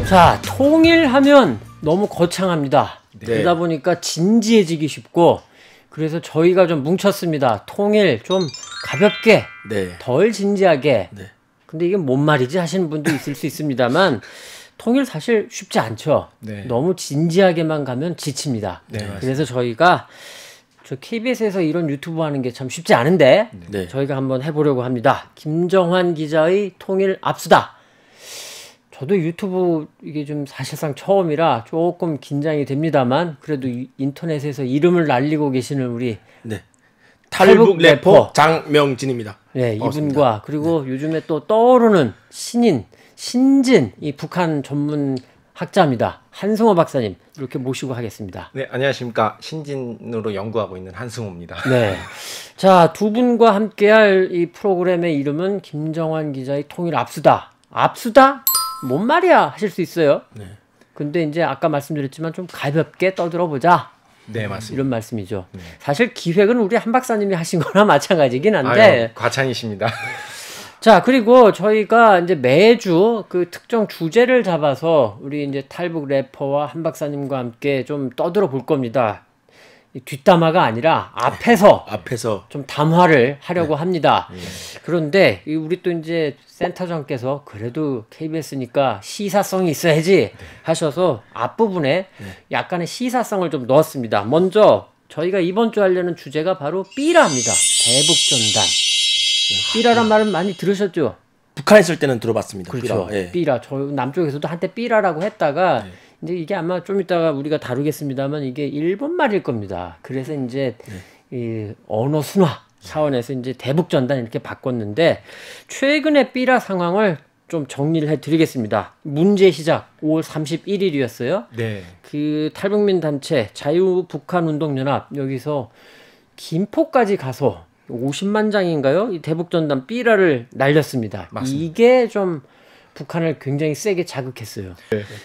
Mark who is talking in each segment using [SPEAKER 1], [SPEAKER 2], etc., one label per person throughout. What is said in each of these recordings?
[SPEAKER 1] 자, 통일하면 너무 거창합니다.
[SPEAKER 2] 네.
[SPEAKER 1] 그러다 보니까 진지해지기 쉽고, 그래서 저희가 좀 뭉쳤습니다. 통일 좀 가볍게,
[SPEAKER 2] 네.
[SPEAKER 1] 덜 진지하게.
[SPEAKER 2] 네.
[SPEAKER 1] 근데 이게 뭔 말이지 하시는 분도 있을 수 있습니다만, 통일 사실 쉽지 않죠.
[SPEAKER 2] 네.
[SPEAKER 1] 너무 진지하게만 가면 지칩니다.
[SPEAKER 2] 네,
[SPEAKER 1] 그래서 저희가 저 KBS에서 이런 유튜브 하는 게 참 쉽지 않은데
[SPEAKER 2] 네.
[SPEAKER 1] 저희가 한번 해보려고 합니다. 김정환 기자의 통일 압수다. 저도 유튜브 이게 좀 사실상 처음이라 조금 긴장이 됩니다만 그래도 인터넷에서 이름을 날리고 계시는 우리
[SPEAKER 2] 네. 탈북 래퍼 장명진입니다.
[SPEAKER 1] 네,
[SPEAKER 2] 반갑습니다.
[SPEAKER 1] 이분과 그리고 요즘에 또 떠오르는 신진 이 북한 전문 학자입니다. 한승호 박사님 이렇게 모시고 하겠습니다.
[SPEAKER 3] 네, 안녕하십니까. 신진으로 연구하고 있는 한승호입니다.
[SPEAKER 1] 네. 자, 두 분과 함께할 이 프로그램의 이름은 김정환 기자의 통일 압수다. 압수다? 뭔 말이야? 하실 수 있어요.
[SPEAKER 2] 네.
[SPEAKER 1] 근데 이제 아까 말씀드렸지만 좀 가볍게 떠들어보자.
[SPEAKER 3] 네, 맞습니다.
[SPEAKER 1] 이런 말씀이죠. 사실 기획은 우리 한 박사님이 하신 거나 마찬가지긴 한데.
[SPEAKER 3] 아유, 과찬이십니다.
[SPEAKER 1] 자, 그리고 저희가 이제 매주 그 특정 주제를 잡아서 우리 이제 탈북 래퍼와 한 박사님과 함께 좀 떠들어 볼 겁니다. 이 뒷담화가 아니라 앞에서 좀 담화를 하려고 합니다. 그런데 우리 또 이제 센터장께서 그래도 KBS니까 시사성이 있어야지 하셔서 앞부분에 약간의 시사성을 좀 넣었습니다. 먼저 저희가 이번 주 하려는 주제가 바로 삐라입니다. 대북전단. 삐라란 말은 많이 들으셨죠?
[SPEAKER 2] 북한에 있을 때는 들어봤습니다.
[SPEAKER 1] 그렇죠.
[SPEAKER 2] 삐라. 예.
[SPEAKER 1] 삐라. 저 남쪽에서도 한때 삐라라고 했다가 이제 이게 아마 좀 이따가 우리가 다루겠습니다만 이게 일본 말일 겁니다. 그래서 이제 이 언어 순화 차원에서 이제 대북전단 이렇게 바꿨는데 최근의 삐라 상황을 좀 정리를 해드리겠습니다. 문제 시작 5월 31일이었어요.
[SPEAKER 3] 네.
[SPEAKER 1] 그 탈북민 단체 자유북한운동연합 여기서 김포까지 가서 50만 장인가요? 이 대북전단 삐라를 날렸습니다.
[SPEAKER 3] 맞습니다.
[SPEAKER 1] 이게 좀 북한을 굉장히 세게 자극했어요.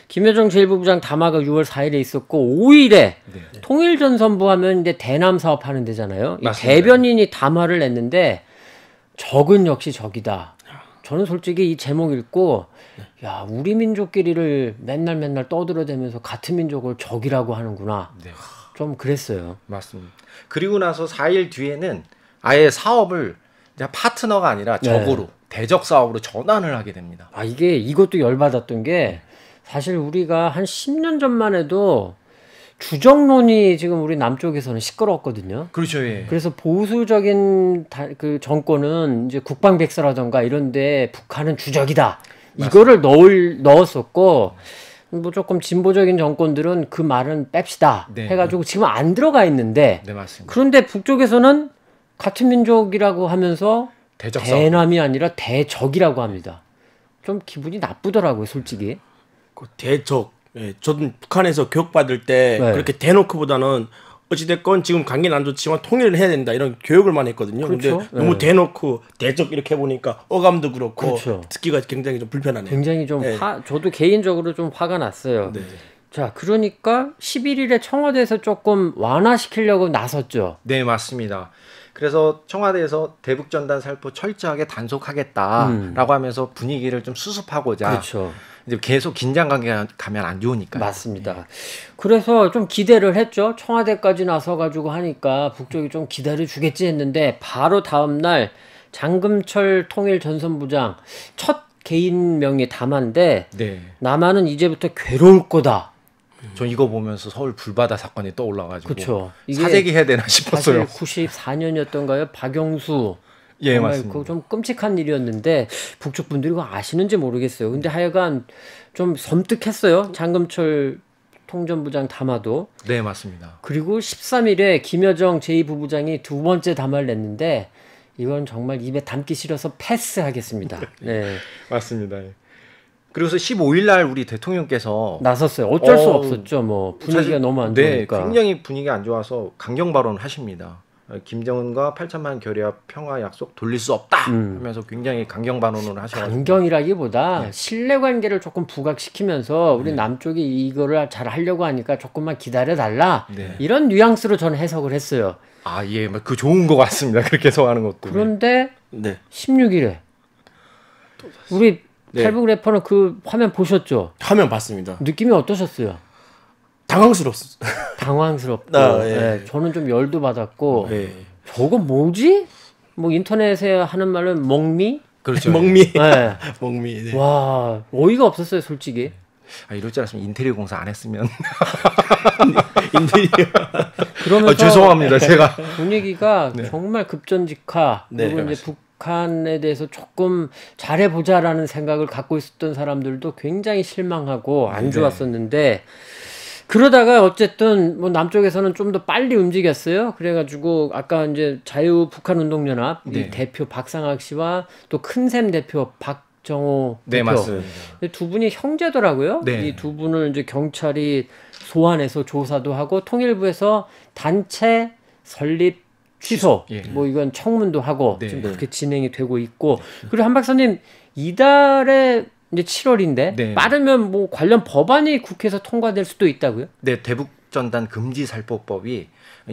[SPEAKER 1] 김여정 제1부부장 담화가 6월 4일에 있었고 5일에 통일전선부 하면 이제 대남 사업 하는 데잖아요. 이 대변인이 담화를 냈는데 적은 역시 적이다. 저는 솔직히 이 제목 읽고 야 우리 민족끼리를 맨날 떠들어대면서 같은 민족을 적이라고 하는구나.
[SPEAKER 3] 네.
[SPEAKER 1] 좀 그랬어요.
[SPEAKER 3] 맞습니다. 그리고 나서 4일 뒤에는 아예 사업을 이제 파트너가 아니라 적으로 대적 사업으로 전환을 하게 됩니다.
[SPEAKER 1] 아 이게 이것도 열받았던 게 사실 우리가 한 10년 전만 해도 주적론이 지금 우리 남쪽에서는 시끄러웠거든요.
[SPEAKER 3] 그렇죠. 예.
[SPEAKER 1] 그래서 보수적인 그 정권은 이제 국방백서라던가 이런데 북한은 주적이다. 이거를 넣었었고 뭐 조금 진보적인 정권들은 그 말은 뺍시다 해가지고 지금 안 들어가 있는데
[SPEAKER 3] 네, 맞습니다.
[SPEAKER 1] 그런데 북쪽에서는 같은 민족이라고 하면서
[SPEAKER 3] 대적
[SPEAKER 1] 대남이 아니라 대적이라고 합니다. 좀 기분이 나쁘더라고요, 솔직히.
[SPEAKER 2] 그 대적. 예. 저도 북한에서 교육받을 때 그렇게 대놓고보다는 어찌됐건 지금 관계는 안 좋지만 통일을 해야 된다 이런 교육을 많이 했거든요.
[SPEAKER 1] 그렇죠.
[SPEAKER 2] 근데 너무 대놓고 대적 이렇게 해보니까 어감도 그렇고
[SPEAKER 1] 그렇죠.
[SPEAKER 2] 듣기가 굉장히 좀 불편하네요.
[SPEAKER 1] 굉장히 좀 저도 개인적으로 좀 화가 났어요.
[SPEAKER 2] 네.
[SPEAKER 1] 자, 그러니까 11일에 청와대에서 조금 완화시키려고 나섰죠.
[SPEAKER 3] 네, 맞습니다. 그래서 청와대에서 대북전단 살포 철저하게 단속하겠다라고 하면서 분위기를 좀 수습하고자
[SPEAKER 1] 그렇죠.
[SPEAKER 3] 이제 계속 긴장감이 가면 안 좋으니까.
[SPEAKER 1] 맞습니다. 그래서 좀 기대를 했죠. 청와대까지 나서가지고 하니까 북쪽이 좀 기다려주겠지 했는데 바로 다음날 장금철 통일전선부장 첫 개인 명의 담화인데 남한은 이제부터 괴로울 거다.
[SPEAKER 3] 전 이거 보면서 서울 불바다 사건이 떠올라가지고
[SPEAKER 1] 그렇죠.
[SPEAKER 3] 사재기 해야 되나 싶었어요.
[SPEAKER 1] 사실 94년이었던가요? 박영수.
[SPEAKER 3] 예, 맞습니다.
[SPEAKER 1] 그거 좀 끔찍한 일이었는데 북쪽 분들이 그거 아시는지 모르겠어요. 근데 하여간 좀 섬뜩했어요. 장금철 통전부장 담화도.
[SPEAKER 3] 네, 맞습니다.
[SPEAKER 1] 그리고 13일에 김여정 제2부부장이 두 번째 담화를 냈는데 이건 정말 입에 담기 싫어서 패스하겠습니다. 네,
[SPEAKER 3] 맞습니다. 그래서 15일 날 우리 대통령께서
[SPEAKER 1] 나섰어요. 어쩔 수 없었죠. 뭐 분위기가
[SPEAKER 3] 사실,
[SPEAKER 1] 너무 안 좋으니까.
[SPEAKER 3] 네, 굉장히 분위기가 안 좋아서 강경 발언을 하십니다. 김정은과 8천만 결의합 평화 약속 돌릴 수 없다 하면서 굉장히 강경 발언을 하셔가지고
[SPEAKER 1] 강경이라기보다 신뢰관계를 조금 부각시키면서 우리 남쪽이 이거를 잘 하려고 하니까 조금만 기다려달라 이런 뉘앙스로 저는 해석을 했어요.
[SPEAKER 3] 아, 예, 그 좋은 것 같습니다. 그렇게 해석하는 것도.
[SPEAKER 1] 그런데 16일에 우리
[SPEAKER 2] 네.
[SPEAKER 1] 탈북 래퍼는 그 화면 보셨죠?
[SPEAKER 2] 화면 봤습니다.
[SPEAKER 1] 느낌이 어떠셨어요?
[SPEAKER 2] 당황스럽습니다.
[SPEAKER 1] 당황스럽고
[SPEAKER 2] 예.
[SPEAKER 1] 네, 저는 좀 열도 받았고
[SPEAKER 2] 예.
[SPEAKER 1] 저거 뭐지? 뭐 인터넷에 하는 말은 먹미?
[SPEAKER 3] 그렇죠.
[SPEAKER 2] 먹미.
[SPEAKER 1] 네.
[SPEAKER 2] 먹미. 네.
[SPEAKER 1] 와 어이가 없었어요 솔직히.
[SPEAKER 3] 아, 이럴 줄 알았으면 인테리어 공사 안 했으면.
[SPEAKER 2] 인테리어.
[SPEAKER 1] 그러면서
[SPEAKER 3] 죄송합니다. 제가
[SPEAKER 1] 분위기가 정말 급전직하
[SPEAKER 2] 네,
[SPEAKER 1] 그리고 이제 북한에 대해서 조금 잘해보자라는 생각을 갖고 있었던 사람들도 굉장히 실망하고 안 좋았었는데 그러다가 어쨌든 뭐 남쪽에서는 좀 더 빨리 움직였어요. 그래가지고 아까 이제 자유 북한운동연합 이 대표 박상학 씨와 또 큰샘 대표 박정호 대표
[SPEAKER 3] 맞습니다.
[SPEAKER 1] 두 분이 형제더라고요.
[SPEAKER 3] 네.
[SPEAKER 1] 이 두 분을 이제 경찰이 소환해서 조사도 하고 통일부에서 단체 설립 취소
[SPEAKER 3] 예.
[SPEAKER 1] 뭐 이건 청문도 하고
[SPEAKER 3] 네.
[SPEAKER 1] 지금 그렇게 진행이 되고 있고 그리고 한 박사님 이달에 이제 7월인데
[SPEAKER 3] 네.
[SPEAKER 1] 빠르면 뭐 관련 법안이 국회에서 통과될 수도 있다고요?
[SPEAKER 3] 네, 대북전단 금지 살포법이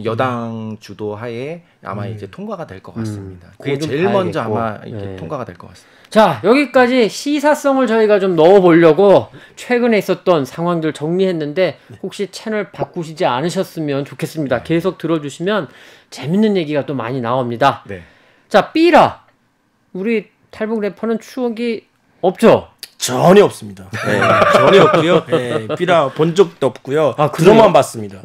[SPEAKER 3] 여당 주도하에 아마 이제 통과가 될 것 같습니다. 그게
[SPEAKER 1] 그거 좀
[SPEAKER 3] 제일 먼저
[SPEAKER 1] 봐야겠고.
[SPEAKER 3] 아마 이렇게
[SPEAKER 1] 네.
[SPEAKER 3] 통과가 될 것 같습니다.
[SPEAKER 1] 자 여기까지 시사성을 저희가 좀 넣어보려고 최근에 있었던 상황들 정리했는데 혹시 채널 바꾸시지 않으셨으면 좋겠습니다. 계속 들어주시면 재밌는 얘기가 또 많이 나옵니다.
[SPEAKER 3] 네.
[SPEAKER 1] 자 삐라 우리 탈북 래퍼는 추억이 없죠?
[SPEAKER 2] 전혀 없습니다. 네, 전혀 없고요. 네, 삐라 본 적도 없고요.
[SPEAKER 1] 아, 그래요?
[SPEAKER 2] 들어만 봤습니다.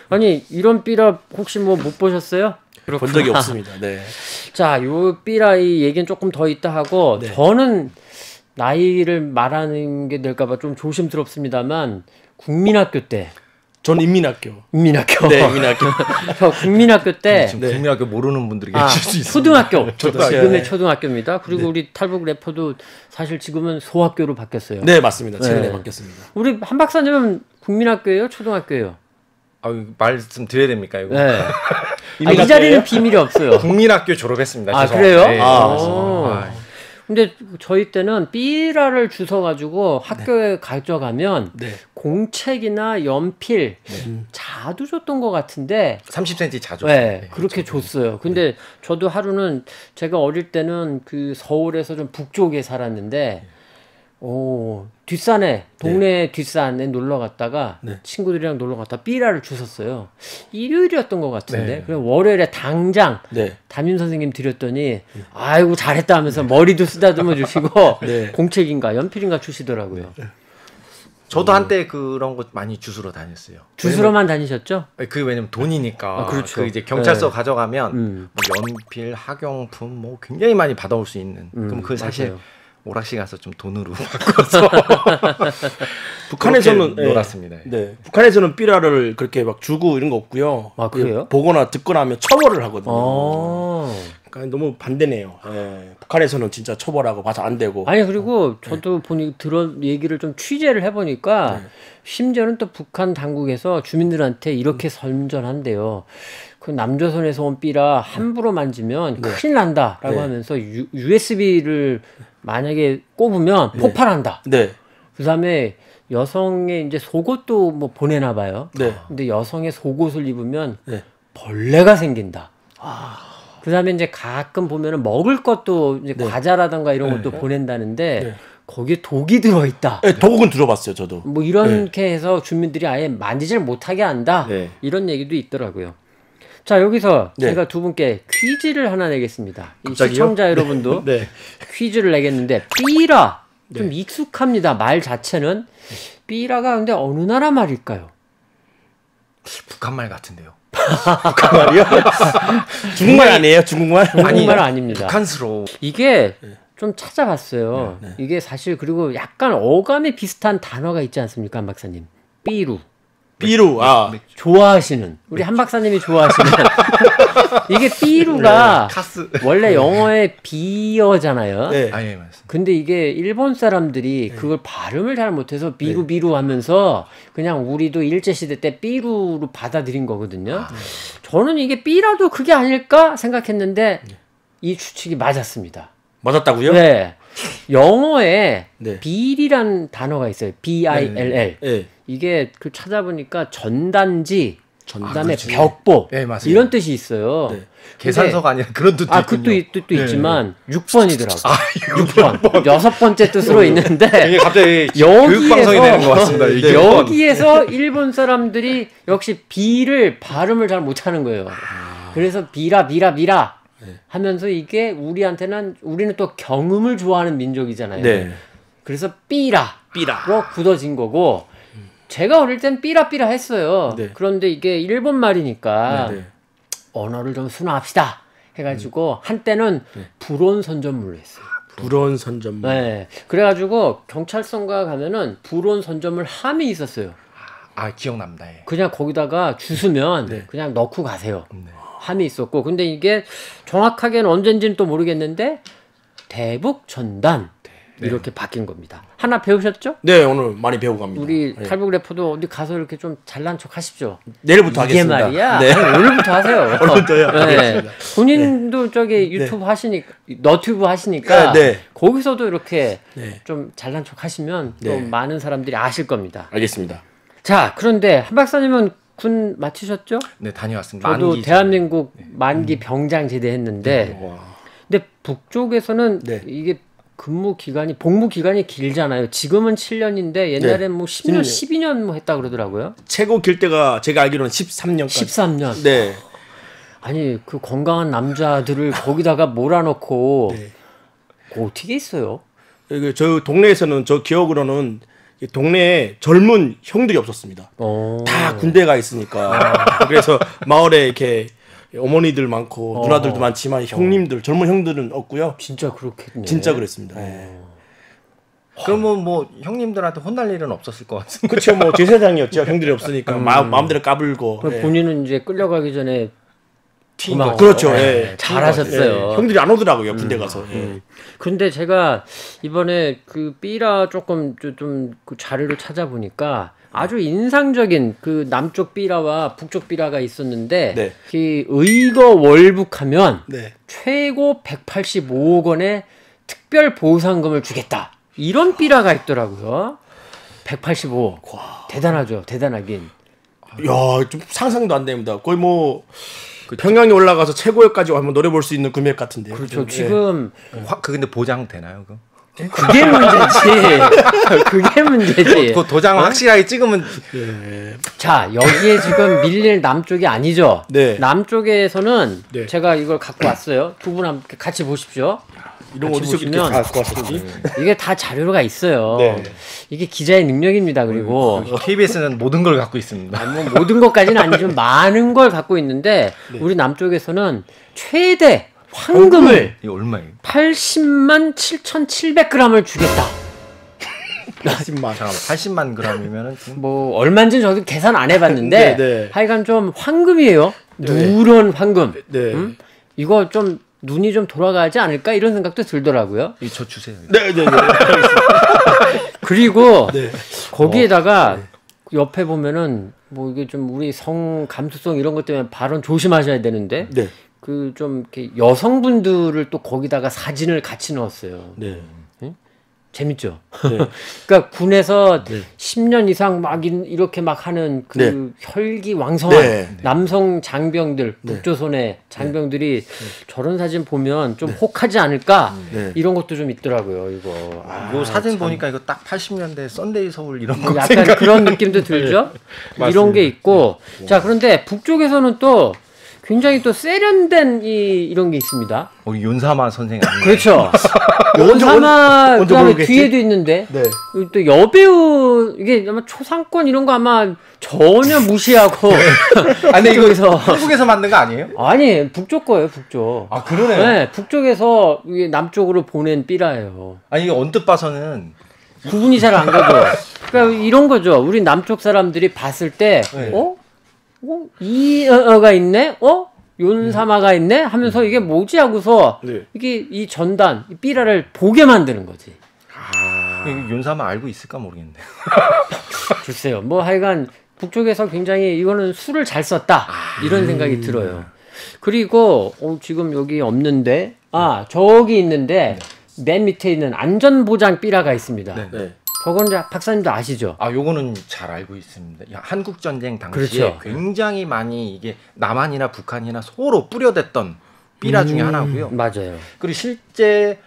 [SPEAKER 1] 아니 이런 삐라 혹시 뭐 못 보셨어요?
[SPEAKER 2] 본 적이 없습니다. 네.
[SPEAKER 1] 자, 요 삐라 이 얘기는 조금 더 있다 하고
[SPEAKER 2] 네.
[SPEAKER 1] 저는 나이를 말하는 게 될까봐 좀 조심스럽습니다만 국민학교 때
[SPEAKER 2] 전 인민학교.
[SPEAKER 1] 국민학교
[SPEAKER 2] 네, 인민학교.
[SPEAKER 1] 저 국민학교 때
[SPEAKER 3] 지금 국민학교 모르는 분들이
[SPEAKER 1] 아,
[SPEAKER 3] 계실 수 있습니다.
[SPEAKER 1] 초등학교 지금의
[SPEAKER 2] 네.
[SPEAKER 1] 초등학교입니다. 그리고 우리 탈북 래퍼도 사실 지금은 소학교로 바뀌었어요.
[SPEAKER 2] 네, 맞습니다. 최근에
[SPEAKER 1] 네.
[SPEAKER 2] 바뀌었습니다.
[SPEAKER 1] 우리 한 박사님은 국민학교예요, 초등학교예요?
[SPEAKER 3] 말씀 드려야 됩니까 이거?
[SPEAKER 1] 네. 이 자리는 비밀이 없어요.
[SPEAKER 3] 국민학교 졸업했습니다.
[SPEAKER 1] 아
[SPEAKER 3] 죄송합니다.
[SPEAKER 1] 그래요?
[SPEAKER 3] 네,
[SPEAKER 1] 아. 근데 저희 때는 삐라를 주워가지고 학교에 가져가면
[SPEAKER 2] 네.
[SPEAKER 1] 공책이나 연필 자두 줬던 것 같은데
[SPEAKER 3] 30cm 자주.
[SPEAKER 1] 네, 그렇게 줬어요. 근데 저도 하루는 제가 어릴 때는 그 서울에서 좀 북쪽에 살았는데 뒷산에 동네 뒷산에 놀러 갔다가
[SPEAKER 2] 네.
[SPEAKER 1] 친구들이랑 놀러 갔다 삐라를 주웠어요. 일요일이었던 것 같은데
[SPEAKER 3] 네.
[SPEAKER 1] 그래서 월요일에 당장
[SPEAKER 2] 네.
[SPEAKER 1] 담임 선생님 드렸더니 아이고 잘했다 하면서 머리도 쓰다듬어 주시고
[SPEAKER 2] 네.
[SPEAKER 1] 공책인가 연필인가 주시더라고요.
[SPEAKER 3] 저도 한때 그런 거 많이 주스러 다녔어요.
[SPEAKER 1] 주스러만 다니셨죠?
[SPEAKER 3] 그게 왜냐면 돈이니까.
[SPEAKER 1] 아, 그렇죠.
[SPEAKER 3] 그 이제 경찰서
[SPEAKER 1] 네.
[SPEAKER 3] 가져가면 뭐 연필, 학용품 뭐 굉장히 많이 받아올 수 있는. 그럼 그 사실
[SPEAKER 1] 맞아요.
[SPEAKER 3] 오락실 가서 좀 돈으로 바꿔서
[SPEAKER 2] 북한에서는
[SPEAKER 3] 그렇게 놀았습니다.
[SPEAKER 2] 네. 북한에서는 삐라를 그렇게 막 주고 이런 거 없고요.
[SPEAKER 1] 아, 그래요?
[SPEAKER 2] 보거나 듣거나 하면 처벌을 하거든요.
[SPEAKER 1] 어.
[SPEAKER 2] 그러니까 너무 반대네요. 예. 북한에서는 진짜 처벌하고 봐서 안 되고.
[SPEAKER 1] 아니 그리고 저도 보니 얘기를 좀 취재를 해보니까 심지어는 또 북한 당국에서 주민들한테 이렇게 선전한대요. 그 남조선에서 온 삐라 함부로 만지면 큰일 난다라고 하면서 USB를 만약에 꼽으면 폭발한다.
[SPEAKER 2] 네.
[SPEAKER 1] 그다음에 여성의 이제 속옷도 뭐 보내나 봐요.
[SPEAKER 2] 네.
[SPEAKER 1] 근데 여성의 속옷을 입으면
[SPEAKER 2] 네.
[SPEAKER 1] 벌레가 생긴다. 그다음에 이제 가끔 보면은 먹을 것도 이제 과자라든가 이런 것도 보낸다는데 거기에 독이 들어있다.
[SPEAKER 2] 네, 독은 들어봤어요, 저도.
[SPEAKER 1] 뭐 이렇게 해서 주민들이 아예 만지질 못하게 한다.
[SPEAKER 2] 네.
[SPEAKER 1] 이런 얘기도 있더라고요. 자 여기서
[SPEAKER 2] 네.
[SPEAKER 1] 제가 두 분께 퀴즈를 하나 내겠습니다. 이
[SPEAKER 2] 갑자기요?
[SPEAKER 1] 시청자 여러분도
[SPEAKER 2] 네.
[SPEAKER 1] 퀴즈를 내겠는데 삐라 좀 익숙합니다. 말 자체는 삐라가 근데 어느 나라 말일까요?
[SPEAKER 3] 북한말 같은데요.
[SPEAKER 2] 북한말이요? 중국말 아니에요? 중국말?
[SPEAKER 1] 한국말 아닙니다.
[SPEAKER 3] 북한스러워.
[SPEAKER 1] 이게 좀 찾아봤어요. 이게 사실 그리고 약간 어감이 비슷한 단어가 있지 않습니까, 한 박사님? 삐루.
[SPEAKER 2] 삐루. 아.
[SPEAKER 1] 좋아하시는 우리 한 박사님이 좋아하시는 이게 삐루가
[SPEAKER 3] 카스.
[SPEAKER 1] 원래 영어의 비어잖아요.
[SPEAKER 2] 네.
[SPEAKER 3] 아, 예, 맞습니다.
[SPEAKER 1] 근데 이게 일본 사람들이 그걸 발음을 잘 못해서 비루 하면서 그냥 우리도 일제시대 때 삐루로 받아들인 거거든요. 저는 이게 삐라도 그게 아닐까 생각했는데 이 추측이 맞았습니다.
[SPEAKER 2] 맞았다고요?
[SPEAKER 1] 네. 영어에
[SPEAKER 2] 네.
[SPEAKER 1] 빌이란 단어가 있어요. BILL.
[SPEAKER 2] 네.
[SPEAKER 1] 이게 그 찾아보니까 전단지 그다음에 벽보
[SPEAKER 3] 네, 맞아요.
[SPEAKER 1] 이런 뜻이 있어요.
[SPEAKER 2] 네.
[SPEAKER 3] 계산서가 아니라 그런 뜻도
[SPEAKER 1] 그 뜻도
[SPEAKER 3] 네.
[SPEAKER 1] 있지만 6번이더라고요. 6번. 여섯 번째 뜻으로 있는데
[SPEAKER 3] 이게 갑자기 교육 방송이 되는 것 같습니다. 이게
[SPEAKER 1] 여기에서 일본 사람들이 역시 비를 발음을 잘 못하는 거예요. 그래서 비라 하면서 이게 우리는 또 경음을 좋아하는 민족이잖아요.
[SPEAKER 2] 네.
[SPEAKER 1] 그래서 삐라로 굳어진 거고 제가 어릴 땐 삐라 했어요.
[SPEAKER 2] 네.
[SPEAKER 1] 그런데 이게 일본 말이니까
[SPEAKER 2] 네.
[SPEAKER 1] 언어를 좀 순화합시다 해가지고 한때는 불온 선전물로 했어요.
[SPEAKER 2] 불온 선전물.
[SPEAKER 1] 네. 그래가지고 경찰서가 가면은 불온 선전물 함이 있었어요.
[SPEAKER 3] 아 기억납니다. 예.
[SPEAKER 1] 그냥 거기다가 주스면 그냥 넣고 가세요. 함이 있었고 근데 이게 정확하게는 언젠지는 또 모르겠는데 대북 전단 이렇게 바뀐 겁니다. 하나 배우셨죠?
[SPEAKER 2] 네, 오늘 많이 배우고 갑니다.
[SPEAKER 1] 우리
[SPEAKER 2] 네.
[SPEAKER 1] 탈북 래퍼도 어디 가서 이렇게 좀 잘난 척 하십시오.
[SPEAKER 2] 내일부터
[SPEAKER 1] 이게
[SPEAKER 2] 하겠습니다.
[SPEAKER 1] 말이야.
[SPEAKER 2] 네.
[SPEAKER 1] 아니, 오늘부터 하세요.
[SPEAKER 2] 오늘부터요?
[SPEAKER 1] 네.
[SPEAKER 2] 알겠습니다.
[SPEAKER 1] 본인도 저기 유튜브 하시니까 너튜브 하시니까
[SPEAKER 2] 네.
[SPEAKER 1] 거기서도 이렇게
[SPEAKER 2] 네.
[SPEAKER 1] 좀 잘난 척 하시면 또
[SPEAKER 2] 네.
[SPEAKER 1] 많은 사람들이 아실 겁니다.
[SPEAKER 2] 알겠습니다.
[SPEAKER 1] 자, 그런데 한 박사님은 군 마치셨죠?
[SPEAKER 3] 네 다녀왔습니다.
[SPEAKER 1] 저도
[SPEAKER 3] 만기
[SPEAKER 1] 대한민국 만기 병장 제대했는데
[SPEAKER 2] 와.
[SPEAKER 1] 근데 북쪽에서는
[SPEAKER 2] 네.
[SPEAKER 1] 이게 복무 기간이 길잖아요. 지금은 7년인데 옛날엔 뭐 10년, 12년 뭐 했다 그러더라고요.
[SPEAKER 2] 최고 길 때가 제가 알기로는 13년까지.
[SPEAKER 1] 13년.
[SPEAKER 2] 네.
[SPEAKER 1] 아니 그 건강한 남자들을 거기다가 몰아넣고
[SPEAKER 2] 네.
[SPEAKER 1] 그거 어떻게 있어요?
[SPEAKER 2] 저 동네에서는 저 기억으로는 이 동네에 젊은 형들이 없었습니다. 다 군대 가 있으니까. 그래서 마을에 이렇게 어머니들 많고 누나들도 많지만 형님들, 젊은 형들은 없고요.
[SPEAKER 1] 진짜 그렇겠네.
[SPEAKER 2] 진짜 그랬습니다. 예.
[SPEAKER 3] 그러면 뭐 형님들한테 혼날 일은 없었을 것 같은데.
[SPEAKER 2] 그렇죠. 뭐 제 세상이었죠. 형들이 없으니까 마음대로 까불고. 예.
[SPEAKER 1] 본인은 이제 끌려가기 전에
[SPEAKER 3] 튀니까.
[SPEAKER 2] 그렇죠.
[SPEAKER 1] 예.
[SPEAKER 2] 예.
[SPEAKER 1] 잘하셨어요.
[SPEAKER 2] 예. 형들이 안 오더라고요. 군대 가서. 예.
[SPEAKER 1] 근데 제가 이번에 그 삐라 조금 좀 그 자료를 찾아보니까 아주 인상적인 그 남쪽 삐라와 북쪽 삐라가 있었는데
[SPEAKER 2] 네.
[SPEAKER 1] 이 의거 월북하면
[SPEAKER 2] 네.
[SPEAKER 1] 최고 185억 원의 특별 보상금을 주겠다. 이런 삐라가 있더라고요. 185억. 대단하죠. 대단하긴.
[SPEAKER 2] 야, 좀 상상도 안 됩니다. 거의 뭐 평양에 올라가서 최고역까지 한번 노려 볼 수 있는 금액 같은데요.
[SPEAKER 1] 그렇죠. 지금
[SPEAKER 3] 근데 보장 되나요, 그거?
[SPEAKER 1] 그게 문제지. 그게 문제지.
[SPEAKER 3] 그 도장 확실하게 찍으면
[SPEAKER 1] 자, 여기에 지금 밀릴 남쪽이 아니죠.
[SPEAKER 2] 네.
[SPEAKER 1] 남쪽에서는
[SPEAKER 2] 네.
[SPEAKER 1] 제가 이걸 갖고 왔어요. 두 분 함께 같이 보십시오.
[SPEAKER 2] 이런 거
[SPEAKER 1] 같이
[SPEAKER 2] 어디서 이렇게
[SPEAKER 1] 보시면
[SPEAKER 2] 다 갖고 왔었지?
[SPEAKER 1] 이게 다 자료가 있어요.
[SPEAKER 2] 네.
[SPEAKER 1] 이게 기자의 능력입니다. 그리고
[SPEAKER 3] KBS는 모든 걸 갖고 있습니다.
[SPEAKER 1] 뭐 모든 것까지는 아니지만 많은 걸 갖고 있는데 우리 남쪽에서는 최대 황금을
[SPEAKER 3] 이게 얼마예요?
[SPEAKER 1] 80만 7,700g을 주겠다.
[SPEAKER 2] 10만.
[SPEAKER 3] 잠깐만 80만 g이면은 지금
[SPEAKER 1] 뭐 얼마인지 저도 계산 안 해봤는데
[SPEAKER 2] 네, 네.
[SPEAKER 1] 하여간 좀 황금이에요. 누런 황금.
[SPEAKER 2] 네.
[SPEAKER 1] 이거 좀 눈이 좀 돌아가지 않을까 이런 생각도 들더라고요.
[SPEAKER 3] 저 주세요.
[SPEAKER 2] 네, 네, 네.
[SPEAKER 1] 그리고
[SPEAKER 2] 네.
[SPEAKER 1] 거기에다가 옆에 보면은 뭐 이게 좀 우리 성 감수성 이런 것 때문에 발언 조심하셔야 되는데
[SPEAKER 2] 네.
[SPEAKER 1] 그 좀 이렇게 여성분들을 또 거기다가 사진을 같이 넣었어요.
[SPEAKER 2] 네.
[SPEAKER 1] 재밌죠?
[SPEAKER 2] 네.
[SPEAKER 1] 그러니까 군에서 10년 이상 막 이렇게 막 하는 그
[SPEAKER 2] 네.
[SPEAKER 1] 혈기왕성한
[SPEAKER 2] 네.
[SPEAKER 1] 남성 장병들, 북조선의 장병들이 저런 사진 보면 좀 혹하지 않을까?
[SPEAKER 2] 네.
[SPEAKER 1] 이런 것도 좀 있더라고요, 이거.
[SPEAKER 3] 요 사진 보니까 이거 딱 80년대 썬데이 서울 이런
[SPEAKER 1] 뭐
[SPEAKER 3] 거
[SPEAKER 1] 약간 그런 느낌도 들죠? 이런 게 있고. 자, 그런데 북쪽에서는 또 굉장히 또 세련된 이런 게 있습니다.
[SPEAKER 3] 우리 윤사마 선생님 아니에요?
[SPEAKER 1] 그렇죠. 연사마
[SPEAKER 2] 언제
[SPEAKER 1] 그다음에
[SPEAKER 2] 모르겠지?
[SPEAKER 1] 뒤에도 있는데
[SPEAKER 2] 네.
[SPEAKER 1] 그리고 또 여배우 이게 아마 초상권 이런 거 아마 전혀 무시하고
[SPEAKER 3] 아니 이거
[SPEAKER 1] 북쪽에서
[SPEAKER 3] 한국에서 만든 거 아니에요?
[SPEAKER 1] 아니 북쪽 거예요 북쪽.
[SPEAKER 3] 아 그러네요.
[SPEAKER 1] 네 북쪽에서 이게 남쪽으로 보낸 삐라예요.
[SPEAKER 3] 아니 이게 언뜻 봐서는
[SPEAKER 1] 구분이 잘 안 가죠. 그러니까 이런 거죠. 우리 남쪽 사람들이 봤을 때
[SPEAKER 3] 네.
[SPEAKER 1] 이어가 있네? 윤사마가 있네? 하면서 이게 뭐지? 하고서
[SPEAKER 2] 네.
[SPEAKER 1] 이게 이 전단, 이 삐라를 보게 만드는 거지.
[SPEAKER 3] 이거 윤사마 알고 있을까 모르겠네.
[SPEAKER 1] 글쎄요. 뭐 하여간 북쪽에서 굉장히 이거는 수를 잘 썼다. 이런 생각이 들어요. 그리고 지금 여기 없는데 저기 있는데 맨 밑에 있는 안전보장 삐라가 있습니다.
[SPEAKER 3] 네.
[SPEAKER 2] 네.
[SPEAKER 1] 저건 이제 박사님도 아시죠?
[SPEAKER 3] 요거는 잘 알고 있습니다. 한국 전쟁 당시에
[SPEAKER 1] 그렇죠.
[SPEAKER 3] 굉장히 많이 이게 남한이나 북한이나 서로 뿌려댔던 삐라 중에 하나고요.
[SPEAKER 1] 맞아요.
[SPEAKER 3] 그리고 실제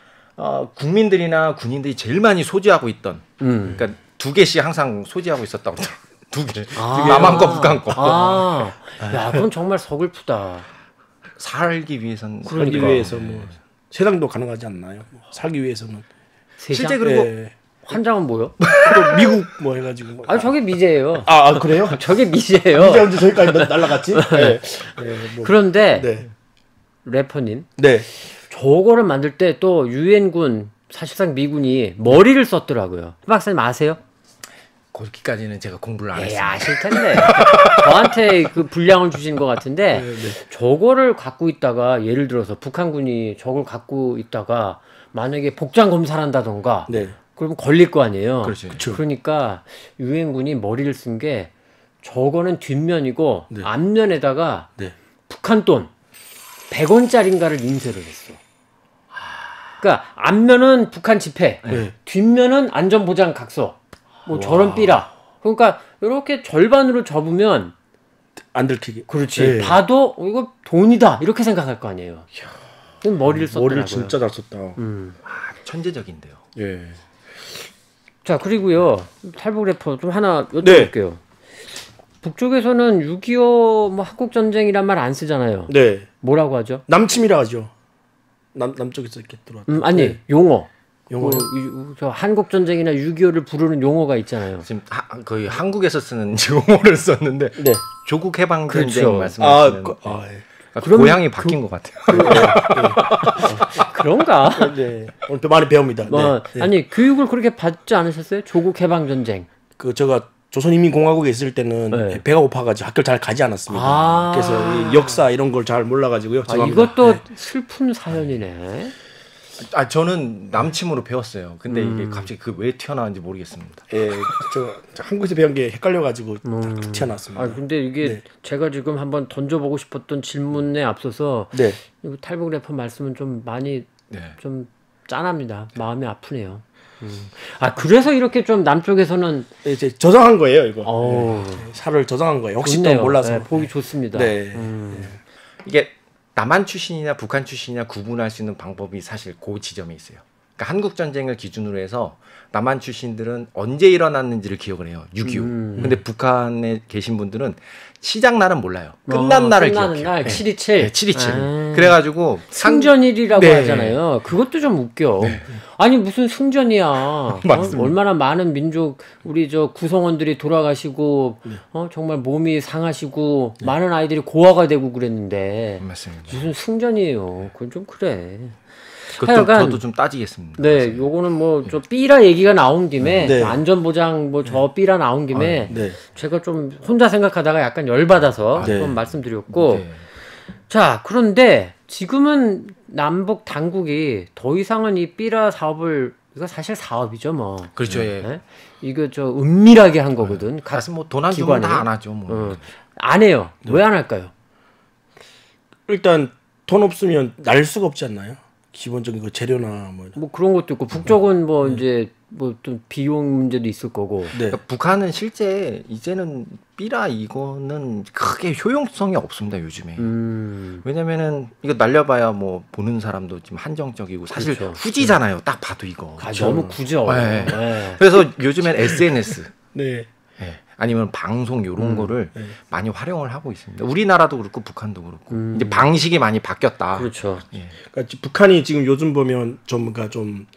[SPEAKER 3] 국민들이나 군인들이 제일 많이 소지하고 있던 그러니까 2개씩 항상 소지하고 있었다고 하더라고요. 2개. 남한 거 북한 거.
[SPEAKER 1] 야, 그건 정말 서글프다.
[SPEAKER 3] 살기 위해서는
[SPEAKER 2] 살기 위해서 뭐 세상도 가능하지 않나요? 살기 위해서는
[SPEAKER 3] 실제 그리고
[SPEAKER 1] 환장은 뭐요?
[SPEAKER 2] 또 미국 뭐 해가지고
[SPEAKER 1] 아, 저게 미제예요.
[SPEAKER 2] 그래요?
[SPEAKER 1] 저게 미제예요.
[SPEAKER 2] 미제 언제 저기까지 날라갔지? 네. 뭐.
[SPEAKER 1] 그런데
[SPEAKER 2] 네.
[SPEAKER 1] 래퍼님,
[SPEAKER 2] 네.
[SPEAKER 1] 저거를 만들 때 또 유엔군 사실상 미군이 머리를 썼더라고요. 박사님 아세요?
[SPEAKER 3] 거기까지는 제가 공부를 안
[SPEAKER 1] 예,
[SPEAKER 3] 했습니다.
[SPEAKER 1] 아실 텐데. 저한테 그 분량을 주신 것 같은데 저거를 갖고 있다가 예를 들어서 북한군이 저걸 갖고 있다가 만약에 복장 검사를 한다던가
[SPEAKER 2] 네.
[SPEAKER 1] 그러면 걸릴 거 아니에요.
[SPEAKER 3] 그렇죠.
[SPEAKER 1] 그러니까 유엔군이 머리를 쓴 게 저거는 뒷면이고
[SPEAKER 2] 네.
[SPEAKER 1] 앞면에다가
[SPEAKER 2] 네.
[SPEAKER 1] 북한 돈 100원짜리인가를 인쇄를 했어. 그러니까 앞면은 북한 지폐,
[SPEAKER 2] 네.
[SPEAKER 1] 뒷면은 안전보장 각서. 뭐 저런 삐라. 그러니까 이렇게 절반으로 접으면
[SPEAKER 2] 안 들키게.
[SPEAKER 1] 그렇지.
[SPEAKER 2] 네.
[SPEAKER 1] 봐도 이거 돈이다 이렇게 생각할 거 아니에요. 머리를 썼더라고요.
[SPEAKER 2] 머리를 진짜 잘 썼다.
[SPEAKER 3] 천재적인데요.
[SPEAKER 2] 예.
[SPEAKER 1] 자, 그리고요. 탈북 래퍼 좀 하나 여쭤볼게요. 북쪽에서는 6.25 뭐 한국 전쟁이란 말 안 쓰잖아요.
[SPEAKER 2] 네.
[SPEAKER 1] 뭐라고 하죠?
[SPEAKER 2] 남침이라 하죠. 남쪽에서 이렇게 들어왔다.
[SPEAKER 1] 아니,
[SPEAKER 2] 네.
[SPEAKER 1] 용어.
[SPEAKER 2] 용어.
[SPEAKER 1] 저 한국 전쟁이나 6.25를 부르는 용어가 있잖아요.
[SPEAKER 3] 지금 거의 한국에서 쓰는 용어를 썼는데
[SPEAKER 2] 네.
[SPEAKER 3] 조국 해방 전쟁
[SPEAKER 1] 그렇죠.
[SPEAKER 3] 말씀하시는
[SPEAKER 2] 예.
[SPEAKER 3] 그러니까 고향이 바뀐 것 같아요.
[SPEAKER 1] 그런가?
[SPEAKER 2] 네. 오늘 또 많이 배웁니다.
[SPEAKER 1] 뭐,
[SPEAKER 2] 네.
[SPEAKER 1] 아니, 교육을 그렇게 받지 않으셨어요? 조국 해방 전쟁.
[SPEAKER 2] 제가 조선인민공화국에 있을 때는
[SPEAKER 1] 네.
[SPEAKER 2] 배가 고파가지고 학교를 잘 가지 않았습니다. 그래서 이 역사 이런 걸 잘 몰라가지고요.
[SPEAKER 1] 이것도 슬픈 사연이네.
[SPEAKER 3] 저는 남침으로 배웠어요. 근데 이게 갑자기 왜 튀어나왔는지 모르겠습니다.
[SPEAKER 2] 예, 저 한국에서 배운 게 헷갈려가지고 딱 튀어나왔습니다.
[SPEAKER 1] 근데 이게 제가 지금 한번 던져보고 싶었던 질문에 앞서서
[SPEAKER 2] 네.
[SPEAKER 1] 이거 탈북 래퍼 말씀은 좀 많이 좀 짠합니다. 마음이 아프네요. 그래서 이렇게 좀 남쪽에서는
[SPEAKER 2] 이제 저장한 거예요, 이거. 살을 저장한 거예요. 혹시
[SPEAKER 1] 좋네요.
[SPEAKER 2] 또 몰라서.
[SPEAKER 1] 네, 보기 좋습니다.
[SPEAKER 2] 네.
[SPEAKER 3] 이게 남한 출신이나 북한 출신이냐 구분할 수 있는 방법이 사실 그 지점에 있어요. 그러니까 한국 전쟁을 기준으로 해서 남한 출신들은 언제 일어났는지를 기억을 해요. 6.25. 근데 북한에 계신 분들은 시작 날은 몰라요. 끝난 날을
[SPEAKER 1] 끝나는
[SPEAKER 3] 기억해요.
[SPEAKER 1] 날 7.27.
[SPEAKER 3] 네, 7.27. 그래가지고
[SPEAKER 1] 승전일이라고
[SPEAKER 3] 네.
[SPEAKER 1] 하잖아요. 그것도 좀 웃겨. 아니 무슨 승전이야.
[SPEAKER 3] 맞습니다.
[SPEAKER 1] 얼마나 많은 민족 우리 저 구성원들이 돌아가시고 정말 몸이 상하시고 많은 아이들이 고아가 되고 그랬는데
[SPEAKER 3] 맞습니다.
[SPEAKER 1] 무슨 승전이에요. 그건 좀 그래.
[SPEAKER 3] 저도 좀 따지겠습니다.
[SPEAKER 1] 네, 요거는 뭐 저 삐라 얘기가 나온 김에
[SPEAKER 2] 네.
[SPEAKER 1] 안전보장 뭐 저 삐라 나온 김에
[SPEAKER 2] 네.
[SPEAKER 1] 제가 좀 혼자 생각하다가 약간 열받아서
[SPEAKER 2] 네.
[SPEAKER 1] 좀 말씀드렸고
[SPEAKER 3] 네.
[SPEAKER 1] 자, 그런데 지금은 남북 당국이 더 이상은 이 삐라 사업을 이거 사실 사업이죠, 뭐.
[SPEAKER 3] 그렇죠. 예.
[SPEAKER 1] 네? 이거 저 은밀하게 한 거거든.
[SPEAKER 3] 가서 뭐 돈 안 주면 다 안 하죠. 뭐.
[SPEAKER 1] 안 해요. 왜 안 할까요?
[SPEAKER 2] 일단 돈 없으면 날 수가 없지 않나요? 기본적인 그 재료나 뭐.
[SPEAKER 1] 뭐 그런 것도 있고 북쪽은 뭐 이제 뭐 또 비용 문제도 있을 거고.
[SPEAKER 2] 네.
[SPEAKER 3] 그러니까 북한은 실제 이제는 삐라 이거는 크게 효용성이 없습니다 요즘에. 왜냐면은 이거 날려봐야 뭐 보는 사람도 지금 한정적이고 사실
[SPEAKER 1] 그렇죠.
[SPEAKER 3] 후지잖아요. 딱 봐도 이거.
[SPEAKER 1] 너무 굳어.
[SPEAKER 3] 네.
[SPEAKER 1] 네.
[SPEAKER 3] 그래서 요즘엔 SNS
[SPEAKER 2] 네.
[SPEAKER 3] 아니면 방송 이런 거를 많이 활용을 하고 있습니다. 우리나라도 그렇고 북한도 그렇고 이제 방식이 많이 바뀌었다.
[SPEAKER 1] 그렇죠.
[SPEAKER 3] 예.
[SPEAKER 2] 그러니까 북한이 지금 요즘 보면 좀 뭔가 좀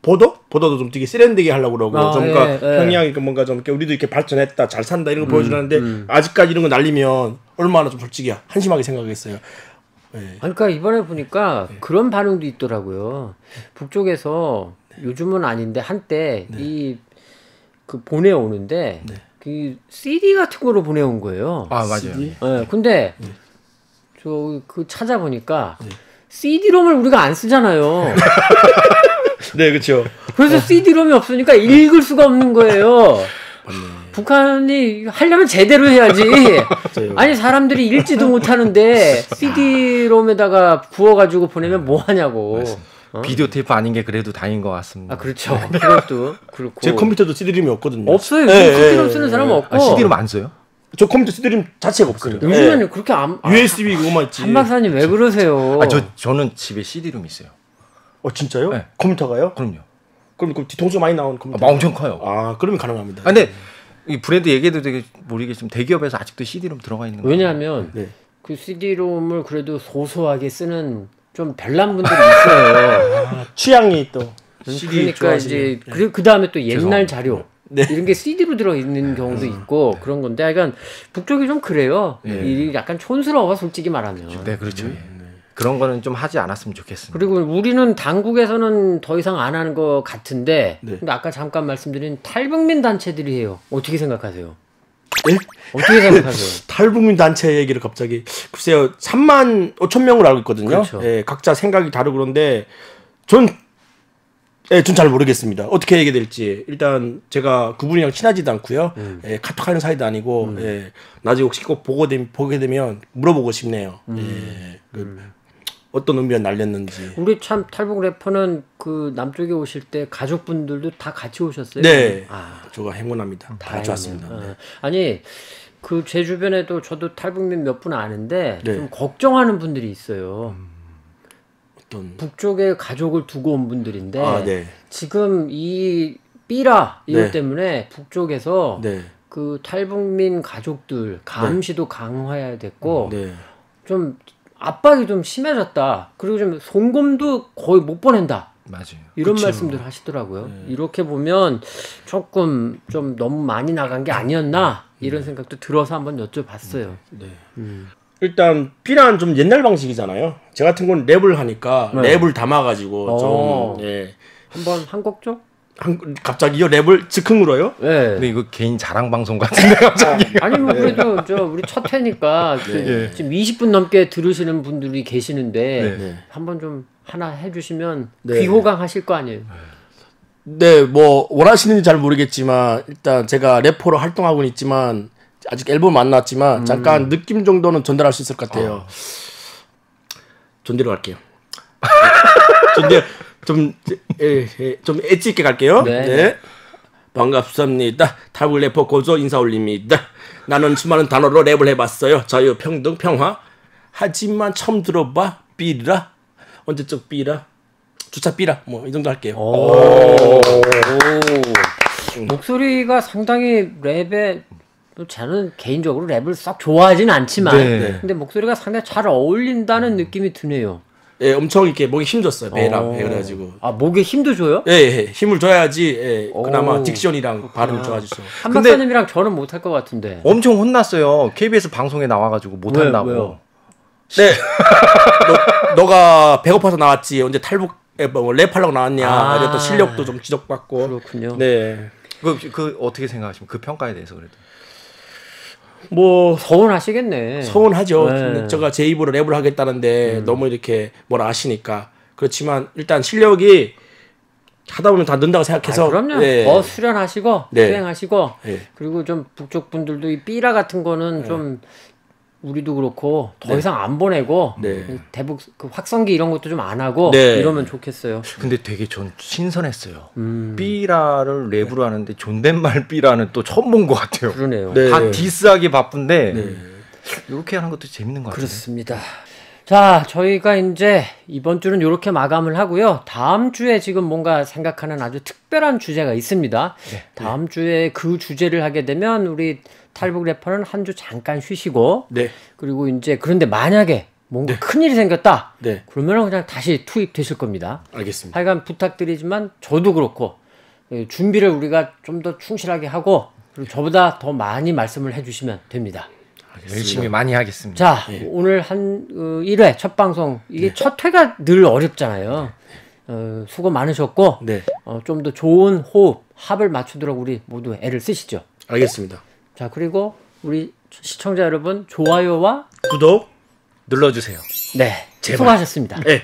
[SPEAKER 2] 보도도 좀 되게 세련되게 하려고 그러고 좀 뭔가 평양이 뭔가 좀 이렇게 우리도 이렇게 발전했다 잘 산다 이런 거 보여주는데 아직까지 이런 거 날리면 얼마나 좀 솔직히 한심하게 생각했어요. 네.
[SPEAKER 1] 그러니까 이번에 보니까 그런 반응도 있더라고요. 북쪽에서 요즘은 아닌데 한때 이 그 보내오는데 그 CD 같은 거로 보내온 거예요.
[SPEAKER 3] 아 맞아요.
[SPEAKER 2] CD?
[SPEAKER 1] 네, 근데 저 그 찾아보니까 CD-롬을 우리가 안 쓰잖아요.
[SPEAKER 2] 네, 그렇죠.
[SPEAKER 1] 그래서 CD-롬이 없으니까 읽을 수가 없는 거예요. 북한이 하려면 제대로 해야지. 아니 사람들이 읽지도 못하는데 CD-롬에다가 부어가지고 보내면 뭐 하냐고.
[SPEAKER 3] 비디오 테이프 아닌 게 그래도 다행인 것 같습니다.
[SPEAKER 1] 아 그렇죠. 그것도 그렇고.
[SPEAKER 2] 제 컴퓨터도 CD롬이 없거든요.
[SPEAKER 1] 없어요.
[SPEAKER 2] 네,
[SPEAKER 1] CD롬 쓰는 사람은 없고.
[SPEAKER 3] CD롬 안 써요?
[SPEAKER 2] 저 컴퓨터 CD롬 자체가 없어요.
[SPEAKER 1] 요즘에는 그렇게 안.
[SPEAKER 2] USB 그거만 있지.
[SPEAKER 1] 한 박사님 왜 그러세요?
[SPEAKER 3] 저는 집에 CD롬 있어요.
[SPEAKER 2] 진짜요?
[SPEAKER 3] 네.
[SPEAKER 2] 컴퓨터가요?
[SPEAKER 3] 그럼요.
[SPEAKER 2] 그럼 뒤통수 많이 나온 컴퓨터.
[SPEAKER 3] 엄청 커요.
[SPEAKER 2] 그러면 가능합니다.
[SPEAKER 3] 근데 이 브랜드 얘기해도 되게 모르겠지만 대기업에서 아직도 CD롬 들어가 있는 거예요.
[SPEAKER 1] 왜냐하면
[SPEAKER 2] 네.
[SPEAKER 1] 그 CD롬을 그래도 소소하게 쓰는 좀 별난 분들이 있어요.
[SPEAKER 2] 취향이 또 CD
[SPEAKER 1] 그러니까
[SPEAKER 2] 좋아하시는.
[SPEAKER 1] 이제 그 다음에 또 옛날 자료
[SPEAKER 2] 네.
[SPEAKER 1] 이런 게 CD로 들어 있는 경우도 있고 그런 건데, 약간 북쪽이 좀 그래요. 이 약간 촌스러워, 솔직히 말하면.
[SPEAKER 3] 네, 그렇죠. 그런 거는 좀 하지 않았으면 좋겠습니다.
[SPEAKER 1] 그리고 우리는 당국에서는 더 이상 안 하는 것 같은데,
[SPEAKER 2] 네.
[SPEAKER 1] 근데 아까 잠깐 말씀드린 탈북민 단체들이 해요. 어떻게 생각하세요?
[SPEAKER 2] 예?
[SPEAKER 1] 어떻게 생각하세요?
[SPEAKER 2] 탈북민 단체 얘기를 갑자기 글쎄요 3만 5천 명으로 알고 있거든요.
[SPEAKER 1] 그렇죠.
[SPEAKER 2] 예, 각자 생각이 다르고 그런데 전 잘 모르겠습니다. 어떻게 얘기 될지. 일단 제가 그분이랑 친하지도 않고요. 예, 카톡하는 사이도 아니고 예, 나중에 혹시 꼭 보게 되면 물어보고 싶네요. 예, 어떤 의미가 날렸는지.
[SPEAKER 1] 우리 참 탈북 래퍼는 그 남쪽에 오실 때 가족분들도 다 같이 오셨어요?
[SPEAKER 2] 네,
[SPEAKER 1] 아,
[SPEAKER 2] 저가 행운합니다. 다
[SPEAKER 1] 다행이네요.
[SPEAKER 2] 같이 왔습니다.
[SPEAKER 1] 어. 아니 그 제 주변에도 저도 탈북민 몇 분 아는데
[SPEAKER 2] 네.
[SPEAKER 1] 좀 걱정하는 분들이 있어요.
[SPEAKER 2] 어떤
[SPEAKER 1] 북쪽에 가족을 두고 온 분들인데
[SPEAKER 2] 네.
[SPEAKER 1] 지금 이 삐라 이것
[SPEAKER 2] 네.
[SPEAKER 1] 때문에 북쪽에서
[SPEAKER 2] 네.
[SPEAKER 1] 그 탈북민 가족들 감시도 강화해야 됐고
[SPEAKER 2] 네.
[SPEAKER 1] 좀 압박이 좀 심해졌다. 그리고 좀 송금도 거의 못 보낸다.
[SPEAKER 3] 맞아요.
[SPEAKER 1] 이런
[SPEAKER 2] 그쵸.
[SPEAKER 1] 말씀들 하시더라고요. 이렇게 보면 조금 좀 너무 많이 나간 게 아니었나 이런 생각도 들어서 한번 여쭤봤어요.
[SPEAKER 2] 네. 일단 B란 좀 옛날 방식이잖아요. 제 같은 건 랩을 하니까
[SPEAKER 1] 네.
[SPEAKER 2] 랩을 담아가지고 좀 예.
[SPEAKER 1] 한번 한 곡 좀?
[SPEAKER 2] 갑자기요 랩을 즉흥으로요?
[SPEAKER 1] 네.
[SPEAKER 3] 근데 이거 개인 자랑 방송 같은데 갑자기.
[SPEAKER 1] 아니 뭐 그래도 저 우리 첫 회니까 지금 20분 넘게 들으시는 분들이 계시는데
[SPEAKER 2] 네.
[SPEAKER 1] 한번 좀 하나 해주시면
[SPEAKER 2] 네.
[SPEAKER 1] 귀호강 하실 거 아니에요.
[SPEAKER 2] 네, 뭐 원하시는지 잘 모르겠지만 일단 제가 래퍼로 활동하고는 있지만 아직 앨범 안 나왔지만 잠깐 느낌 정도는 전달할 수 있을 것 같아요. 존대로 갈게요. 존대 좀 엣지 있게 갈게요.
[SPEAKER 1] 네.
[SPEAKER 2] 네. 반갑습니다. 탈북 래퍼 고조 인사 올립니다. 나는 수많은 단어로 랩을 해봤어요. 자유, 평등, 평화. 하지만 처음 들어봐 삐라. 언제적 삐라? 주차 삐라. 뭐 이 정도 할게요.
[SPEAKER 1] 목소리가 상당히 랩에 저는 개인적으로 랩을 썩 좋아하진 않지만
[SPEAKER 3] 네.
[SPEAKER 1] 근데 목소리가 상당히 잘 어울린다는 느낌이 드네요.
[SPEAKER 2] 예, 엄청 이렇게 목이 힘줬어요. 배랑 그래가지고.
[SPEAKER 1] 아 목에 힘도 줘요?
[SPEAKER 2] 예, 예, 힘을 줘야지. 예, 그나마 딕션이랑 발음이 좋아지죠.
[SPEAKER 1] 한
[SPEAKER 3] 근데-
[SPEAKER 1] 박사님이랑 저는 못할 것 같은데.
[SPEAKER 3] 엄청 혼났어요. KBS 방송에 나와가지고 못한다고.
[SPEAKER 1] 왜요?
[SPEAKER 2] 네. 너가 배고파서 나왔지. 언제 탈북 뭐 랩하려고 나왔냐.
[SPEAKER 1] 아.
[SPEAKER 2] 이랬던 실력도 좀 지적받고.
[SPEAKER 1] 그렇군요.
[SPEAKER 2] 네.
[SPEAKER 3] 그 어떻게 생각하십니까? 그 평가에 대해서 그래도.
[SPEAKER 2] 뭐
[SPEAKER 1] 서운하시겠네.
[SPEAKER 2] 서운하죠.
[SPEAKER 1] 네.
[SPEAKER 2] 근데 제가 제 입으로 랩을 하겠다는데 너무 이렇게 뭘 아시니까. 그렇지만 일단 실력이 하다 보면 다 는다고 생각해서.
[SPEAKER 1] 아, 그럼요.
[SPEAKER 2] 예.
[SPEAKER 1] 더 수련하시고
[SPEAKER 2] 네.
[SPEAKER 1] 수행하시고
[SPEAKER 2] 예.
[SPEAKER 1] 그리고 좀 북쪽 분들도 이 삐라 같은 거는 좀 우리도 그렇고 더 이상 안 보내고
[SPEAKER 2] 네.
[SPEAKER 1] 대북 그 확성기 이런 것도 좀 안 하고
[SPEAKER 2] 네.
[SPEAKER 1] 이러면 좋겠어요.
[SPEAKER 3] 근데 되게 전 신선했어요. 삐라를 랩으로 하는데 존댓말 삐라는 또 처음 본 것 같아요.
[SPEAKER 1] 그러네요.
[SPEAKER 2] 네.
[SPEAKER 3] 다 디스하기 바쁜데 이렇게 하는 것도 재밌는 것 같아요.
[SPEAKER 1] 그렇습니다. 자, 저희가 이제 이번 주는 이렇게 마감을 하고요. 다음 주에 지금 뭔가 생각하는 아주 특별한 주제가 있습니다. 다음 주에 그 주제를 하게 되면 우리 탈북 래퍼는 한 주 잠깐 쉬시고
[SPEAKER 2] 네.
[SPEAKER 1] 그리고 이제 그런데 만약에 뭔가 큰일이 생겼다.
[SPEAKER 2] 네.
[SPEAKER 1] 그러면 그냥 다시 투입되실 겁니다.
[SPEAKER 2] 알겠습니다.
[SPEAKER 1] 하여간 부탁드리지만 저도 그렇고 준비를 우리가 좀 더 충실하게 하고 그리고 저보다 더 많이 말씀을 해주시면 됩니다.
[SPEAKER 3] 열심히 많이 하겠습니다.
[SPEAKER 1] 자, 오늘 한 1회 첫 방송 이게 첫 회가 늘 어렵잖아요. 수고 많으셨고
[SPEAKER 2] 네.
[SPEAKER 1] 좀 더 좋은 호흡, 합을 맞추도록 우리 모두 애를 쓰시죠.
[SPEAKER 2] 알겠습니다.
[SPEAKER 1] 자, 그리고 우리 시청자 여러분 좋아요와
[SPEAKER 2] 구독.
[SPEAKER 3] 눌러주세요.
[SPEAKER 1] 네, 수고하셨습니다.
[SPEAKER 2] 네.